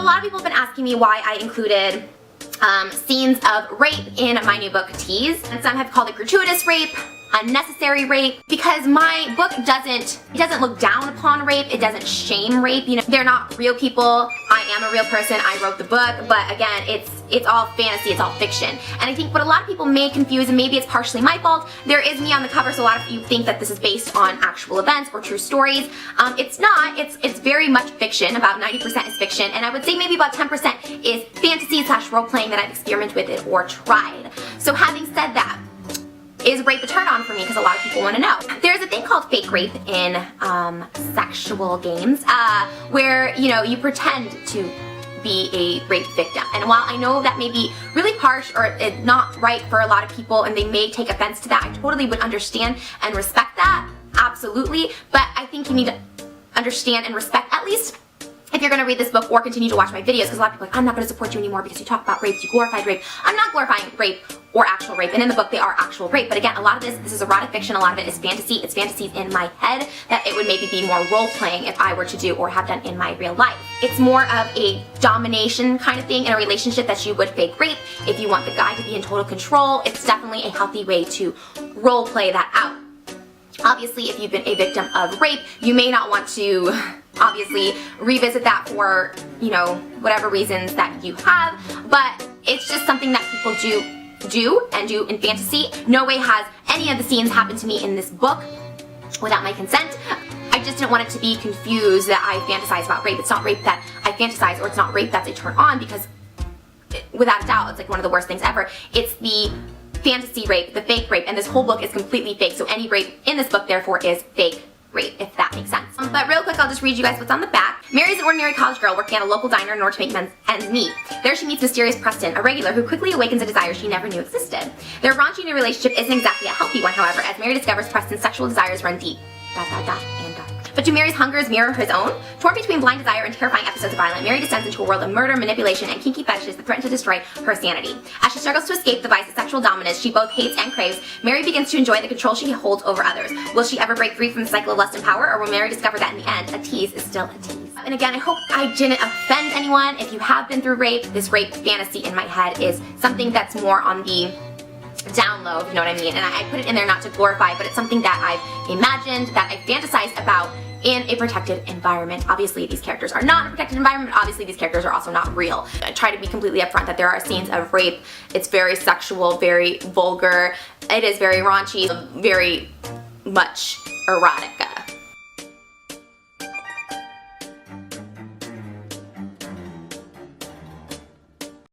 So a lot of people have been asking me why I included scenes of rape in my new book, Tease, and some have called it gratuitous rape, unnecessary rape, because my book doesn't look down upon rape, it doesn't shame rape. You know, they're not real people. I am a real person, I wrote the book, but again, it's all fantasy, it's all fiction. And I think what a lot of people may confuse, and maybe it's partially my fault, there is me on the cover, so a lot of you think that this is based on actual events or true stories. It's not, it's very much fiction. About 90% is fiction, and I would say maybe about 10% is fantasy / role-playing that I've experimented with it or tried. So having said that, is rape a turn on for me? Because a lot of people want to know. There's a thing called fake rape in sexual games where, you know, you pretend to be a rape victim. And while I know that may be really harsh or not right for a lot of people and they may take offense to that, I totally would understand and respect that. Absolutely. But I think you need to understand and respect, at least if you're going to read this book or continue to watch my videos, because a lot of people are like, I'm not going to support you anymore because you talk about rape, you glorified rape. I'm not glorifying rape or actual rape, and in the book they are actual rape. But again, a lot of this is erotic fiction, a lot of it is fantasy. It's fantasies in my head that it would maybe be more role-playing if I were to do or have done in my real life. It's more of a domination kind of thing in a relationship that you would fake rape. If you want the guy to be in total control, it's definitely a healthy way to role-play that out. Obviously, if you've been a victim of rape, you may not want to obviously revisit that for, you know, whatever reasons that you have, but it's just something that people do in fantasy. No way has any of the scenes happened to me in this book without my consent. I just didn't want it to be confused that I fantasize about rape. It's not rape that I fantasize, or it's not rape that's a turn on, because without a doubt, it's like one of the worst things ever. It's the fantasy rape, the fake rape, and this whole book is completely fake, so any rape in this book therefore is fake rape, if that makes sense. But real quick, I'll just read you guys what's on the back. Mary's an ordinary college girl working at a local diner in order to make ends meet. There she meets mysterious Preston, a regular who quickly awakens a desire she never knew existed. Their raunchy new relationship isn't exactly a healthy one, however, as Mary discovers Preston's sexual desires run deep. And dark. But do Mary's hungers mirror his own? Torn between blind desire and terrifying episodes of violence, Mary descends into a world of murder, manipulation, and kinky fetishes that threaten to destroy her sanity. As she struggles to escape the vice of sexual dominance she both hates and craves, Mary begins to enjoy the control she holds over others. Will she ever break free from the cycle of lust and power, or will Mary discover that in the end, a tease is still a tease? And again, I hope I didn't offend anyone. If you have been through rape, this rape fantasy in my head is something that's more on the down low, if you know what I mean. And I put it in there not to glorify, but it's something that I've imagined, that I fantasized about in a protected environment. Obviously these characters are not in a protected environment, but obviously these characters are also not real. I try to be completely upfront that there are scenes of rape. It's very sexual, very vulgar, it is very raunchy, very much erotica.